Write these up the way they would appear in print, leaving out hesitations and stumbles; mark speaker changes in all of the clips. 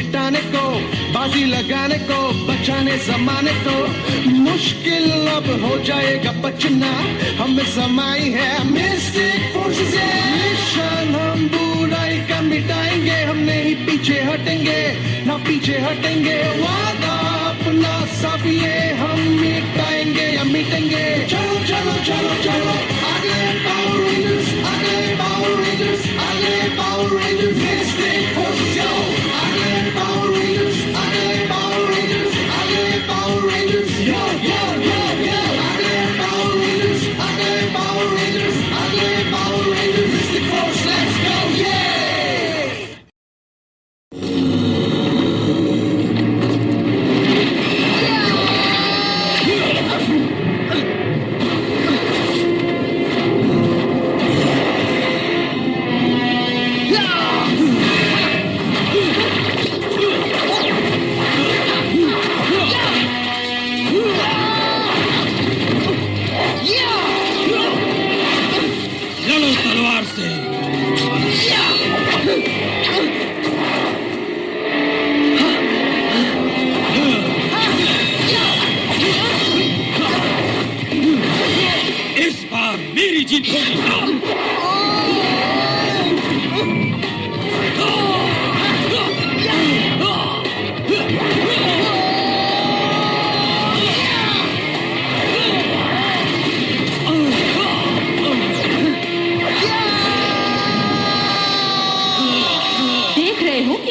Speaker 1: मिटाने को, बाजी लगाने को, बचाने जमाने को। मुश्किल अब हो जाएगा बचना, हमें समाई है मिस्टिक फोर्सेस। मिशन हम बुराई का मिटाएंगे, हम नहीं पीछे हटेंगे, ना पीछे हटेंगे। वादा अपना सब ये हम मिटाएंगे या मिटेंगे। चलो चलो चलो चलो आगे पावर रेंजर्स, आगे पावर रेंजर्स, आगे पावर रेंजर्स। मिस्टिक फोर्सेस यो, आगे पावर रेंजर्स, आगे पावर रेंजर्स, आगे पावर रेंजर्स यो यो यो यो। आगे पावर रेंजर्स, आगे पावर रेंजर्स, आगे power rangers. Mystic Force let's go ये।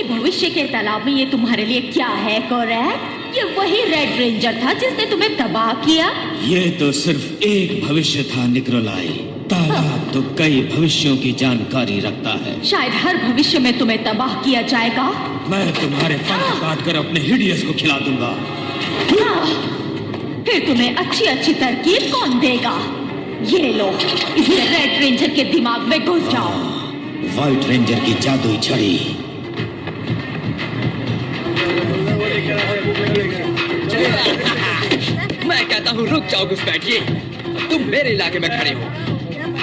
Speaker 2: भविष्य के तालाब में ये तुम्हारे लिए क्या है कोरैक? ये वही रेड रेंजर था जिसने तुम्हें तबाह किया।
Speaker 3: ये तो सिर्फ एक भविष्य था निक्रोलाई। तालाब तो कई भविष्यों की जानकारी रखता है।
Speaker 2: शायद हर भविष्य में तुम्हें तबाह किया जाएगा।
Speaker 3: मैं तुम्हारे पंख काट कर अपने हिडियस को खिला दूंगा।
Speaker 2: फिर तुम्हें अच्छी अच्छी तरकीब कौन देगा? ये लो, इसे रेड रेंजर के दिमाग में घुस जाओ।
Speaker 3: व्हाइट रेंजर की जादुई छड़ी।
Speaker 4: मैं कहता हूँ रुक जाओ घुसपैठिए, तुम मेरे इलाके में खड़े हो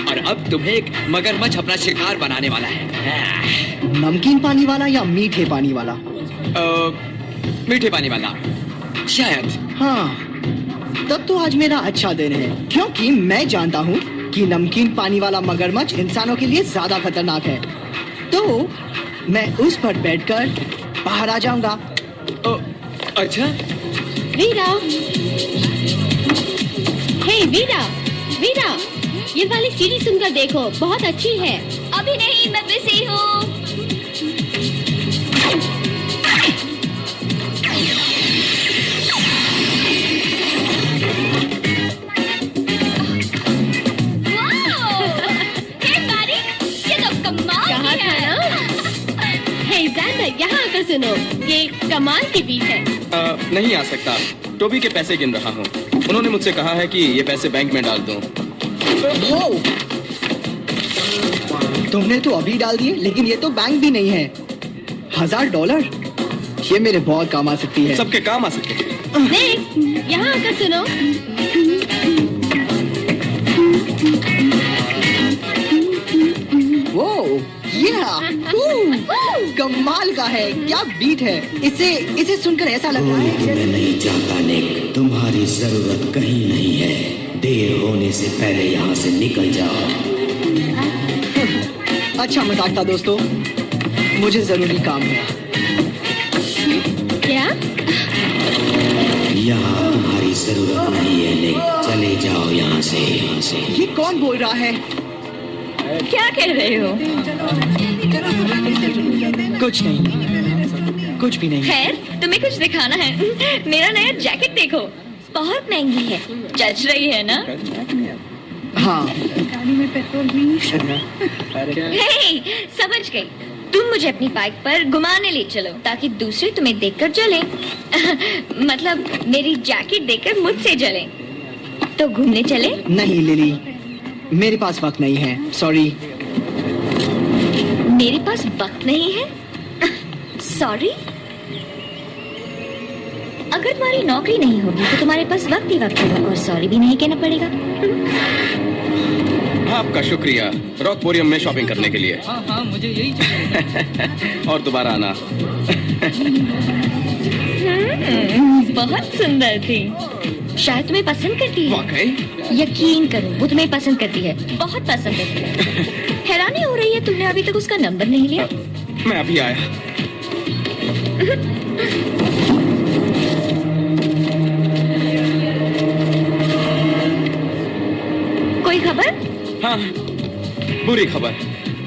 Speaker 4: और अब तुम्हें एक मगरमच्छ अपना शिकार बनाने वाला है।
Speaker 5: नमकीन पानी वाला या मीठे पानी वाला?
Speaker 4: मीठे पानी वाला शायद।
Speaker 5: हाँ, तब तो आज मेरा अच्छा दिन है, क्योंकि मैं जानता हूँ कि नमकीन पानी वाला मगरमच्छ इंसानों के लिए ज्यादा खतरनाक है। तो मैं उस पर बैठकर बाहर आ जाऊंगा।
Speaker 4: अच्छा
Speaker 6: वीरा, हे वीरा, वीरा, ये वाली सीडी सुनकर देखो, बहुत अच्छी है।
Speaker 7: अभी नहीं, मैं बिजी हूँ।
Speaker 6: यहाँ आकर सुनो, ये कमाल की बीट है।
Speaker 8: नहीं आ सकता, टोबी के पैसे गिन रहा हूँ। उन्होंने मुझसे कहा है कि ये पैसे बैंक में डाल दूं।
Speaker 5: तुमने तो अभी डाल दिए, लेकिन ये तो बैंक भी नहीं है। $1000, ये मेरे बहुत काम आ सकती है।
Speaker 8: सबके काम आ सकते हैं।
Speaker 6: देख, यहाँ आकर सुनो।
Speaker 5: कमाल का है, क्या बीट है। इसे सुनकर ऐसा लग रहा है
Speaker 3: मैं नहीं चाहता निक, तुम्हारी जरूरत कहीं नहीं है। देर होने से पहले यहाँ से निकल जाओ।
Speaker 5: अच्छा मजाक था दोस्तों, मुझे जरूरी काम है।
Speaker 6: क्या?
Speaker 3: यहाँ तुम्हारी जरूरत नहीं है निक, चले जाओ यहाँ से।
Speaker 5: ये कौन बोल रहा है?
Speaker 2: क्या कह रहे हो?
Speaker 5: कुछ नहीं, कुछ भी नहीं।
Speaker 7: खैर, तुम्हें कुछ दिखाना है। मेरा नया जैकेट देखो, बहुत महंगी है, जच रही है ना?
Speaker 5: हाँ।
Speaker 7: हे, समझ गई। तुम मुझे अपनी बाइक पर घुमाने ले चलो ताकि दूसरे तुम्हें देखकर जले। मतलब मेरी जैकेट देखकर मुझसे जले। तो घूमने चले?
Speaker 5: नहीं लिली, मेरे पास वक्त नहीं है, सॉरी।
Speaker 7: मेरे पास वक्त नहीं है? सॉरी? अगर तुम्हारी नौकरी नहीं होगी तो तुम्हारे पास वक्त ही वक्त होगा और सॉरी भी नहीं कहना पड़ेगा।
Speaker 8: आपका शुक्रिया रॉकपोरियम में शॉपिंग करने के लिए।
Speaker 4: हाँ, मुझे यही चाहिए।
Speaker 8: और दोबारा आना।
Speaker 7: बहुत सुंदर थी। शायद तुम्हें पसंद करती है।
Speaker 4: वाकई?
Speaker 7: यकीन करो, वो तुम्हें पसंद करती है, बहुत पसंद करती है। हैरानी हो रही है तुमने अभी तक उसका नंबर नहीं लिया।
Speaker 8: मैं अभी आया।
Speaker 7: कोई खबर?
Speaker 8: हाँ, बुरी खबर।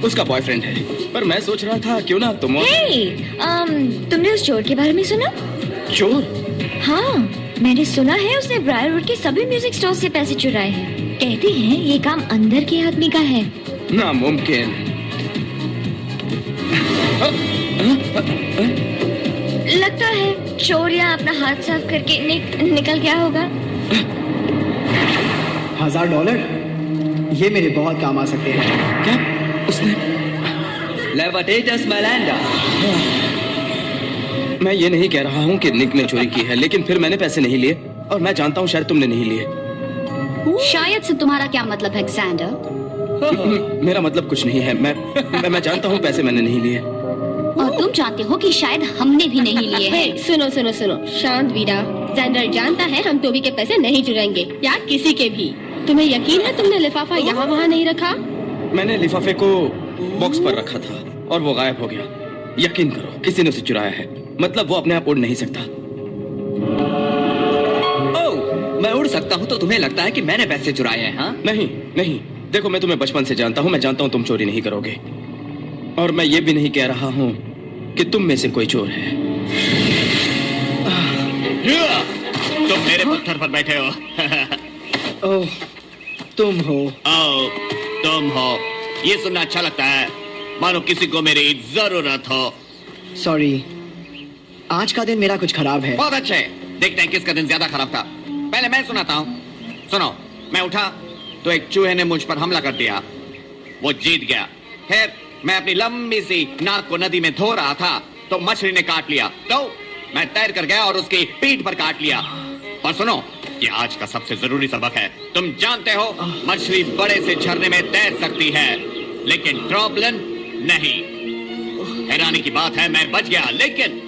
Speaker 8: उसका बॉयफ्रेंड है, पर मैं सोच रहा था क्यों ना तुम और...
Speaker 7: तुमने उस चोर के बारे में सुना?
Speaker 8: चोर?
Speaker 7: हाँ, मैंने सुना है उसने ब्रायरवुड के सभी म्यूजिक स्टोर से पैसे चुराए हैं। कहते हैं ये काम अंदर के आदमी का है।
Speaker 8: नामुमकिन।
Speaker 7: लगता है चोर यहाँ अपना हाथ साफ करके निकल गया होगा।
Speaker 5: $1000 ये मेरे बहुत काम आ सकते हैं।
Speaker 8: क्या? उसने...
Speaker 4: लेवाटेटस मेलेंडा।
Speaker 8: मैं ये नहीं कह रहा हूँ कि निक ने चोरी की है, लेकिन फिर मैंने पैसे नहीं लिए और मैं जानता हूँ शायद तुमने नहीं लिए।
Speaker 2: शायद से तुम्हारा क्या मतलब है, एक्सेंडर?
Speaker 8: मेरा मतलब कुछ नहीं है। मैं जानता हूँ पैसे मैंने नहीं लिए।
Speaker 2: और तुम जानते हो कि शायद हमने भी नहीं लिए हैं।
Speaker 6: सुनो सुनो सुनो, शांत वीरा। जेंडर जानता है हम टोबी के पैसे नहीं चुराएंगे, या किसी के भी। तुम्हें यकीन है तुमने लिफाफा यहाँ वहाँ नहीं रखा?
Speaker 8: मैंने लिफाफे को बॉक्स पर रखा था और वो गायब हो गया। यकीन करो, किसी ने उसे चुराया है। मतलब वो अपने आप उड़ नहीं सकता।
Speaker 4: ओह, मैं उड़ सकता हूँ तो तुम्हें लगता है कि मैंने पैसे चुराए हैं? हाँ?
Speaker 8: नहीं नहीं, देखो मैं तुम्हें बचपन से जानता हूँ। मैं जानता हूँ तुम चोरी नहीं करोगे, और मैं ये भी नहीं कह रहा हूँ कि तुम में से कोई चोर है।
Speaker 3: तुम मेरे पत्थर पर बैठे हो।
Speaker 5: ओह, तुम हो।
Speaker 3: आओ, तुम हो। ये सुनना अच्छा लगता है, मानो किसी को मेरी जरूरत हो।
Speaker 5: सॉरी, आज का दिन मेरा कुछ खराब है।
Speaker 3: बहुत अच्छे, देखते हैं किसका दिन ज्यादा खराब था। पहले मैं सुनाता हूँ। सुनो, मैं उठा तो एक चूहे ने मुझ पर हमला कर दिया। वो जीत गया। फिर मैं अपनी लंबी सी नाक को नदी में धो रहा था तो मछली ने काट लिया। तो मैं तैर कर गया और उसकी पीठ पर काट लिया। और सुनो, ये आज का सबसे जरूरी सबक है। तुम जानते हो मछली बड़े से झरने में तैर सकती है, लेकिन ट्रॉबलन नहीं। हैरानी की बात है मैं बच गया, लेकिन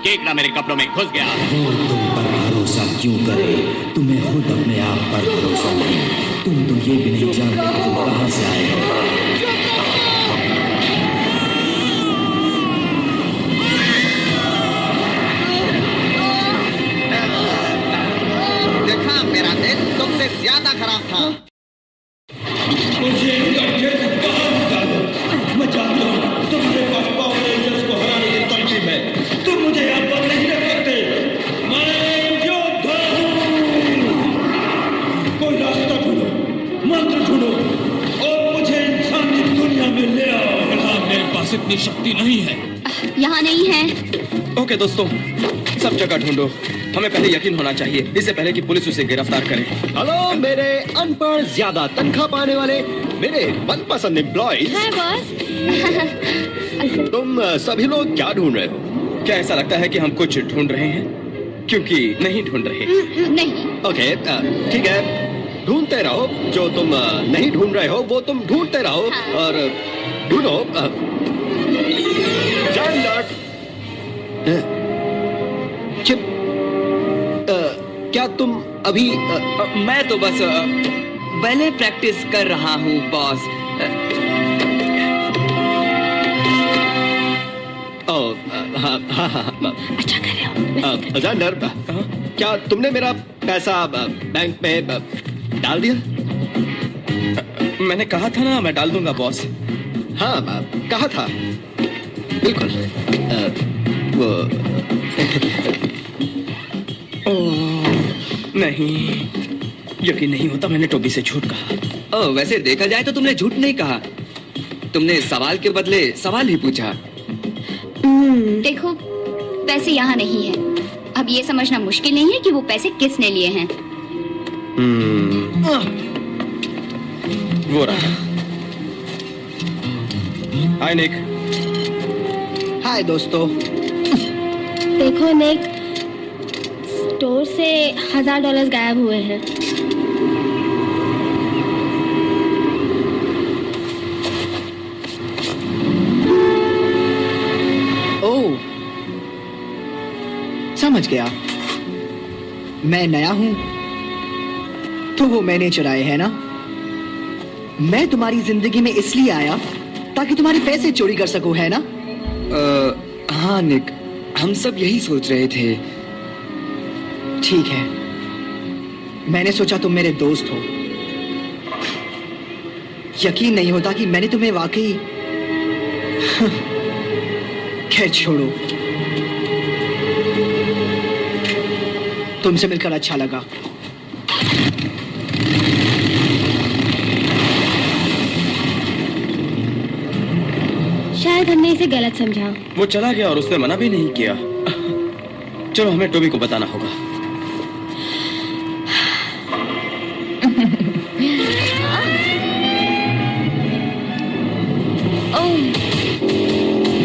Speaker 3: केकड़ा मेरे कपड़ों में घुस गया। वो तुम पर भरोसा क्यों करे? तुम्हें खुद अपने आप पर भरोसा नहीं। तुम तो ये भी नहीं जानते कि तुम कहां से आए हो।
Speaker 4: देखा, मेरा दिन तुमसे ज्यादा खराब था।
Speaker 1: मुझे मैं जानता हूँ तुम्हारे पास पावर रेंजर्स को हराने की तरकीब है। तुम मुझे यहाँ पर नहीं रख सकते। मैं योद्धा हूँ। कोई रास्ता ढूंढो, मंत्र ढूंढो और मुझे इंसानी दुनिया में ले आओ। फिलहाल मेरे पास इतनी शक्ति नहीं है।
Speaker 2: यहाँ नहीं है।
Speaker 8: ओके दोस्तों, सब जगह ढूंढो। हमें पहले यकीन होना चाहिए, इससे पहले कि पुलिस उसे गिरफ्तार करे।
Speaker 9: हेलो मेरे अनपढ़ ज्यादा तनख्वाह पाने वाले मेरे मनपसंद एम्प्लॉइज।
Speaker 6: हाय बॉस।
Speaker 9: तुम सभी लोग क्या ढूंढ रहे हो?
Speaker 8: क्या ऐसा लगता है कि हम कुछ ढूंढ रहे हैं? क्योंकि नहीं ढूंढ रहे।
Speaker 2: नहीं।
Speaker 9: ओके, ठीक है, ढूंढते रहो। जो तुम नहीं ढूंढ रहे हो वो तुम ढूंढते रहो। और ढूंढो। चिप, क्या तुम अभी
Speaker 4: मैं तो बस बैले प्रैक्टिस कर रहा हूँ बॉस।
Speaker 6: अच्छा कर रहे हो।
Speaker 9: जेंडर, क्या तुमने मेरा पैसा बैंक में डाल दिया?
Speaker 8: मैंने कहा था ना, मैं डाल दूंगा बॉस।
Speaker 9: हाँ, कहा था, बिल्कुल। वो
Speaker 8: नहीं, यकीन नहीं होता मैंने टोबी से झूठ कहा।
Speaker 4: ओह, वैसे देखा जाए तो तुमने झूठ नहीं कहा। तुमने सवाल के बदले सवाल ही पूछा।
Speaker 2: देखो, पैसे यहाँ नहीं है। अब ये समझना मुश्किल नहीं है कि वो पैसे किसने लिए हैं।
Speaker 8: वो रहा। हाय निक।
Speaker 5: हाय दोस्तों।
Speaker 6: देखो निक, स्टोर से $1000 गायब हुए हैं।
Speaker 5: ओह, समझ गया। मैं नया हूं तो वो मैंने चुराए है ना। मैं तुम्हारी जिंदगी में इसलिए आया ताकि तुम्हारे पैसे चोरी कर सकूं, है ना?
Speaker 8: हाँ निक, हम सब यही सोच रहे थे।
Speaker 5: ठीक है, मैंने सोचा तुम मेरे दोस्त हो। यकीन नहीं होता कि मैंने तुम्हें वाकई खैर छोड़ो, तुमसे मिलकर अच्छा लगा।
Speaker 6: शायद हमने इसे गलत समझा।
Speaker 8: वो चला गया और उसने मना भी नहीं किया। चलो हमें टोबी को बताना होगा।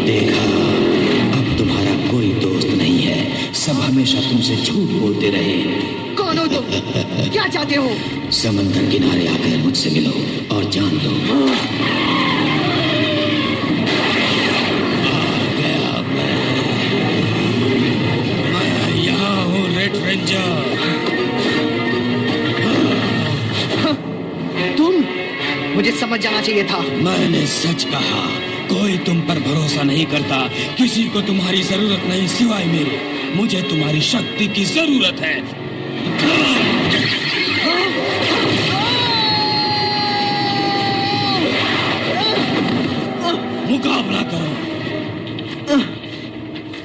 Speaker 10: देखा, अब तुम्हारा कोई दोस्त नहीं है। सब हमेशा तुमसे झूठ बोलते रहे।
Speaker 5: कौन हो तुम? क्या चाहते हो?
Speaker 10: समंदर किनारे आकर मुझसे मिलो और जान लो।
Speaker 1: यहाँ हूँ रेड रेंजर।
Speaker 5: तुम, मुझे समझ जाना चाहिए था।
Speaker 1: मैंने सच कहा, कोई तुम पर भरोसा नहीं करता। किसी को तुम्हारी जरूरत नहीं सिवाय मेरे। मुझे तुम्हारी शक्ति की जरूरत है। मुकाबला करो।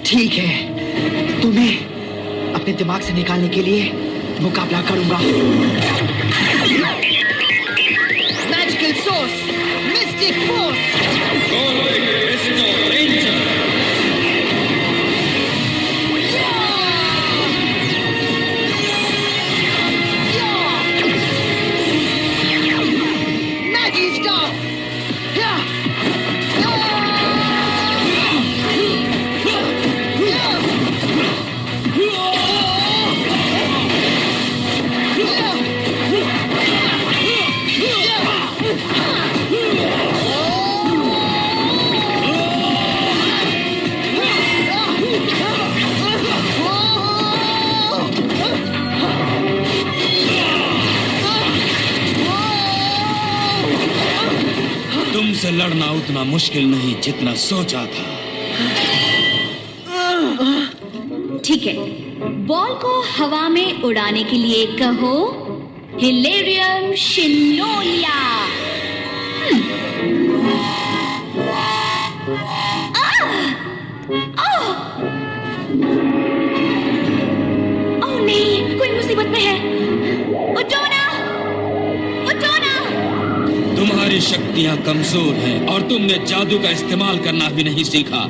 Speaker 5: ठीक है, तुम्हें अपने दिमाग से निकालने के लिए मुकाबला करूंगा। Magical source, Mystic Force.
Speaker 1: तुमसे लड़ना उतना मुश्किल नहीं जितना सोचा था।
Speaker 2: ठीक है, बॉल को हवा में उड़ाने के लिए कहो हिलेरियम शिनोलिया। ओह नहीं, कोई मुसीबत में है। उठो ना, उठो ना।
Speaker 1: तुम्हारी शक्तियां कमजोर हैं और तुमने जादू का इस्तेमाल करना भी नहीं सीखा।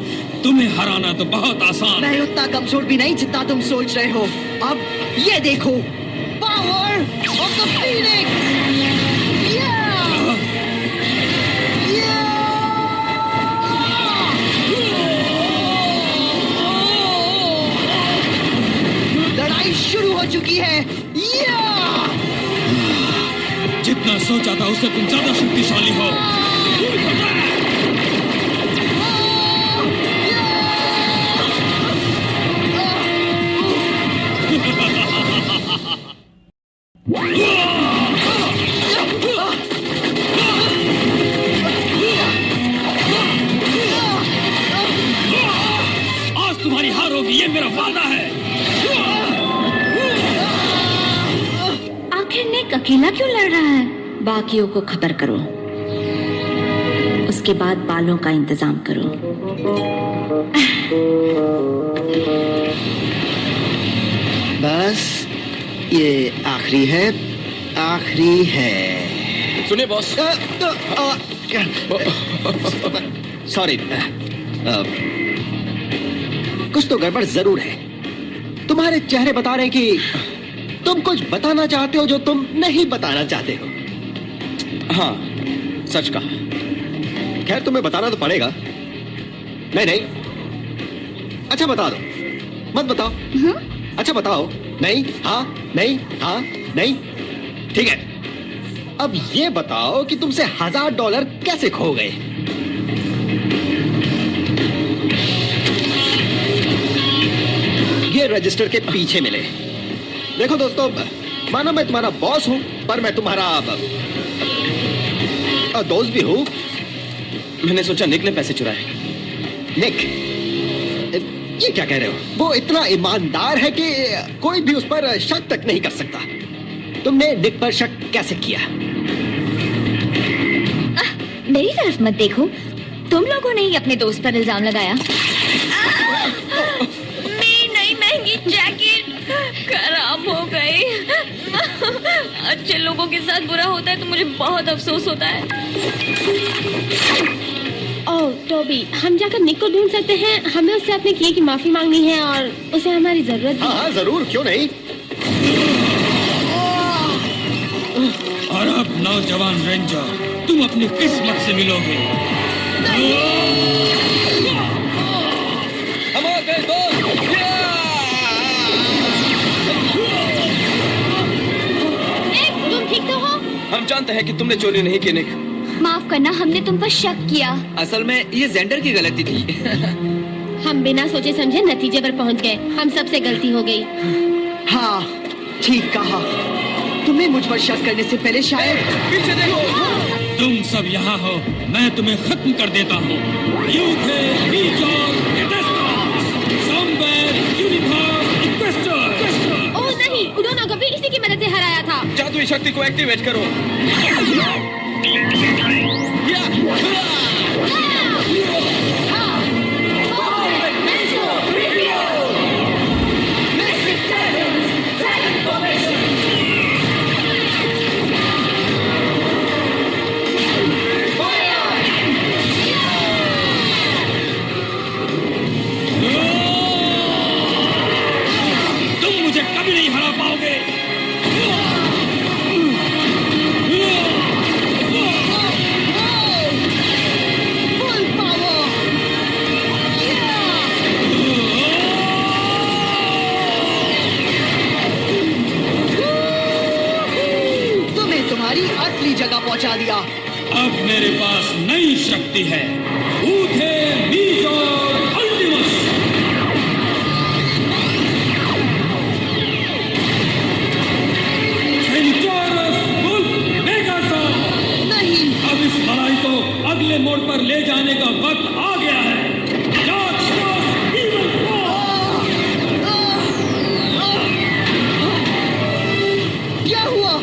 Speaker 1: तुम्हें हराना तो बहुत आसान है।
Speaker 5: मैं उतना कमजोर भी नहीं जितना तुम सोच रहे हो। अब ये देखो, पावर ऑफ द फीनिक्स। लड़ाई शुरू हो चुकी है।
Speaker 1: जितना सोचा था उससे तुम ज्यादा शक्तिशाली हो। आज तुम्हारी हार होगी, ये मेरा वादा है।
Speaker 2: आखिर निक अकेला क्यों लड़ रहा है? बाकियों को खबर करो, उसके बाद बालों का इंतजाम करो।
Speaker 5: बस ये आखिरी है, आखिरी है।
Speaker 8: सुनिए बॉस।
Speaker 9: सॉरी, कुछ तो गड़बड़ जरूर है। तुम्हारे चेहरे बता रहे हैं कि तुम कुछ बताना चाहते हो जो तुम नहीं बताना चाहते हो।
Speaker 8: हाँ, सच कहा।
Speaker 9: खैर, तुम्हें बताना तो पड़ेगा। नहीं नहीं, अच्छा बता दो। मत बताओ। अच्छा बताओ। नहीं, हाँ, नहीं, हाँ, नहीं। ठीक है, अब ये बताओ कि तुमसे $1000 कैसे खो गए? ये रजिस्टर के पीछे मिले। देखो दोस्तों, मानो मैं तुम्हारा बॉस हूं, पर मैं तुम्हारा दोस्त भी हूं।
Speaker 8: मैंने सोचा निक ने पैसे चुराए।
Speaker 9: निक? ये क्या कह रहे हो? वो इतना ईमानदार है कि कोई भी उस पर शक तक नहीं कर सकता। तुमने निक पर शक कैसे किया?
Speaker 7: मेरी तरफ मत देखो, तुम लोगों ने ही अपने दोस्त पर इल्जाम लगाया। मेरी नई महंगी जैकेट खराब हो गई। अच्छे लोगों के साथ बुरा होता है तो मुझे बहुत अफसोस होता है।
Speaker 6: ओह टोबी, हम जाकर निक को ढूंढ सकते हैं। हमें उससे अपने किए की माफी मांगनी है और उसे हमारी जरूरत है।
Speaker 9: हाँ जरूर, क्यों नहीं।
Speaker 11: और अब नौजवान रेंजर, तुम अपनी किस्मत से मिलोगे।
Speaker 4: हम आ गए दोस्त।
Speaker 6: तुम ठीक तो हो?
Speaker 8: हम जानते हैं कि तुमने चोरी नहीं की निक।
Speaker 7: माफ करना, हमने तुम पर शक किया।
Speaker 4: असल में ये जेंडर की गलती थी।
Speaker 6: हम बिना सोचे समझे नतीजे पर पहुंच गए। हम सबसे गलती हो गई।
Speaker 5: हाँ, ठीक कहा। तुम्हें मुझ पर शक करने से पहले शायद
Speaker 4: पीछे देखो।
Speaker 11: तुम सब यहाँ हो, मैं तुम्हें खत्म कर देता हूँ।
Speaker 6: ओह नहीं, उडोना को भी इसी की मदद से हराया था।
Speaker 8: जादुई शक्ति को एक्टिवेट करो।
Speaker 11: तुम मुझे कभी नहीं हरा पाओगे।
Speaker 5: तुम्हारी असली जगह पहुंचा दिया।
Speaker 11: अब मेरे पास नई शक्ति है, ऊथे मीजोर अल्टिमस। सेंचोरस वुल्फ मेगासॉन।
Speaker 5: नहीं,
Speaker 11: अब इस लड़ाई को अगले मोड़ पर ले जाने का वक्त आ गया है।
Speaker 5: क्या हुआ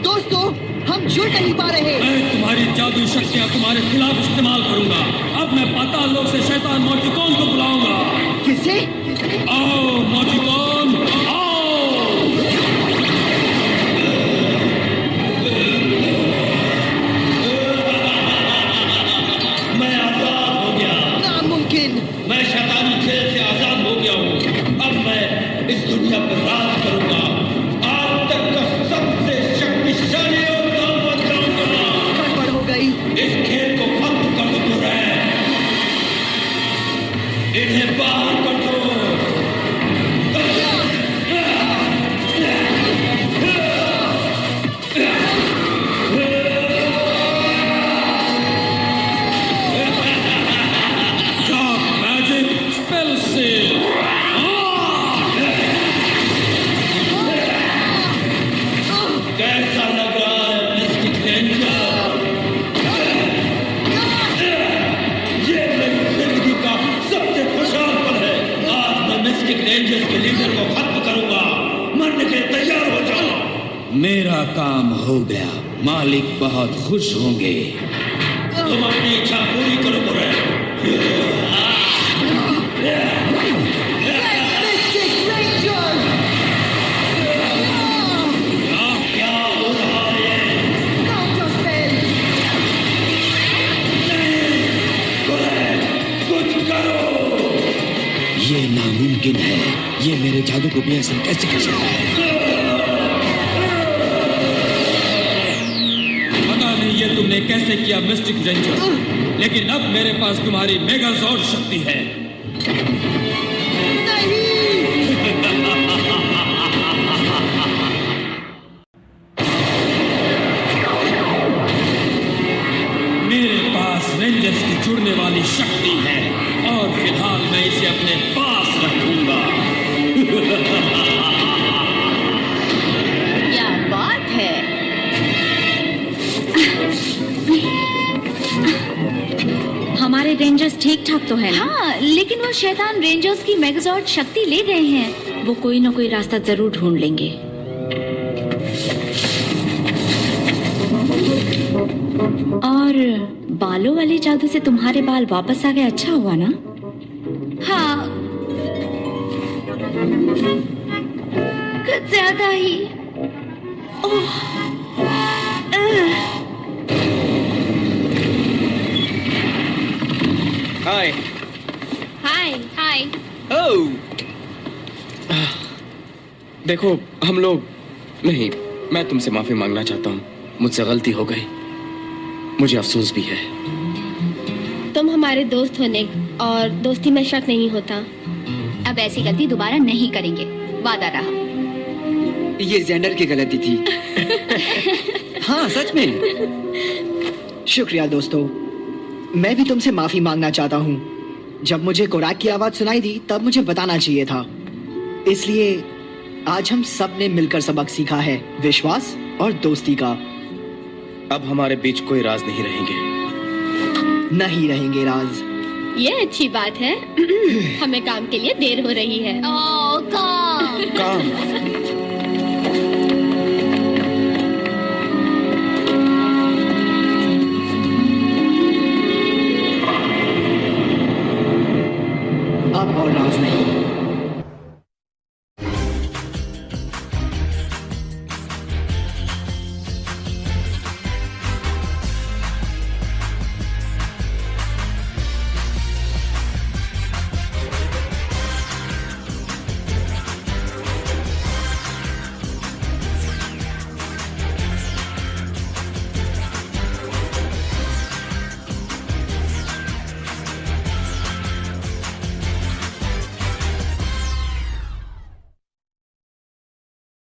Speaker 5: दोस्तों? हम जुड़ नहीं पा रहे।
Speaker 11: मैं तुम्हारी जादुई शक्तियां तुम्हारे खिलाफ इस्तेमाल करूंगा। अब मैं पाताल लोक से शैतान मोटिकॉन को बुलाऊंगा।
Speaker 5: किसे?
Speaker 11: आओ मोटिकॉन, आओ।
Speaker 10: मैं आजाद हो गया।
Speaker 5: नामुमकिन।
Speaker 10: मैं शैतानी खेल से आजाद हो गया हूँ। अब मैं इस दुनिया पर राज करूंगा। आज तक का सबसे शक्तिशाली और ताकतवर जाऊंगा।
Speaker 5: गड़बड़ हो गई।
Speaker 10: इस खेल को खत्म कर दो रे। इन्हें बाहर कर दो।
Speaker 11: मैजिक स्पेल से
Speaker 10: कैसा लग रहा है मिस्टिक रेंजर? ये मेरी जिंदगी का सबसे खुशहाल पल है। आज मैं मिस्टिक रेंजर्स के लीडर को खत्म करूंगा। मरने के लिए तैयार हो जाओ। मेरा काम हो गया। मालिक बहुत खुश होंगे। तुम अपनी इच्छा पूरी करो बुरे। क्या हो रहा है? कुछ करो। ये नामुमकिन है। ये मेरे जादू को बेअसर कैसे कर सकता है?
Speaker 11: पता नहीं ये तुमने कैसे किया मिस्टिक रेंजर, लेकिन अब मेरे पास तुम्हारी मेगाजॉर्ड शक्ति है। मेरे पास रेंजर्स की जुड़ने वाली शक्ति है और फिलहाल मैं इसे अपने पास रखूंगा।
Speaker 2: क्या बात है। हमारे रेंजर्स ठीक ठाक तो है ना?
Speaker 7: हाँ, लेकिन वो शैतान रेंजर्स की मेगाजॉर्ड शक्ति ले गए हैं।
Speaker 2: वो कोई ना कोई रास्ता जरूर ढूंढ लेंगे। और बालों वाले जादू से तुम्हारे बाल वापस आ गए, अच्छा हुआ ना?
Speaker 7: हाँ, कुछ ज्यादा ही। ओह,
Speaker 8: हाय।
Speaker 6: हाय हाय।
Speaker 8: ओह, देखो हम लोग नहीं, मैं तुमसे माफी मांगना चाहता हूँ। मुझसे गलती हो गई, मुझे अफसोस भी है।
Speaker 6: तुम हमारे दोस्त होने और दोस्ती में शक नहीं होता।
Speaker 7: अब ऐसी गलती दोबारा नहीं करेंगे, वादा रहा।
Speaker 4: ये जेंडर की गलती थी। हाँ सच में।
Speaker 5: शुक्रिया दोस्तों, मैं भी तुमसे माफी मांगना चाहता हूँ। जब मुझे कोराक की आवाज सुनाई दी तब मुझे बताना चाहिए था। इसलिए आज हम सब ने मिलकर सबक सीखा है, विश्वास और दोस्ती का।
Speaker 8: अब हमारे बीच कोई राज नहीं रहेंगे।
Speaker 5: नहीं रहेंगे राज।
Speaker 6: ये अच्छी बात है। हमें काम के लिए देर हो रही है।
Speaker 7: ओह,
Speaker 8: काम।
Speaker 5: अब और राज नहीं।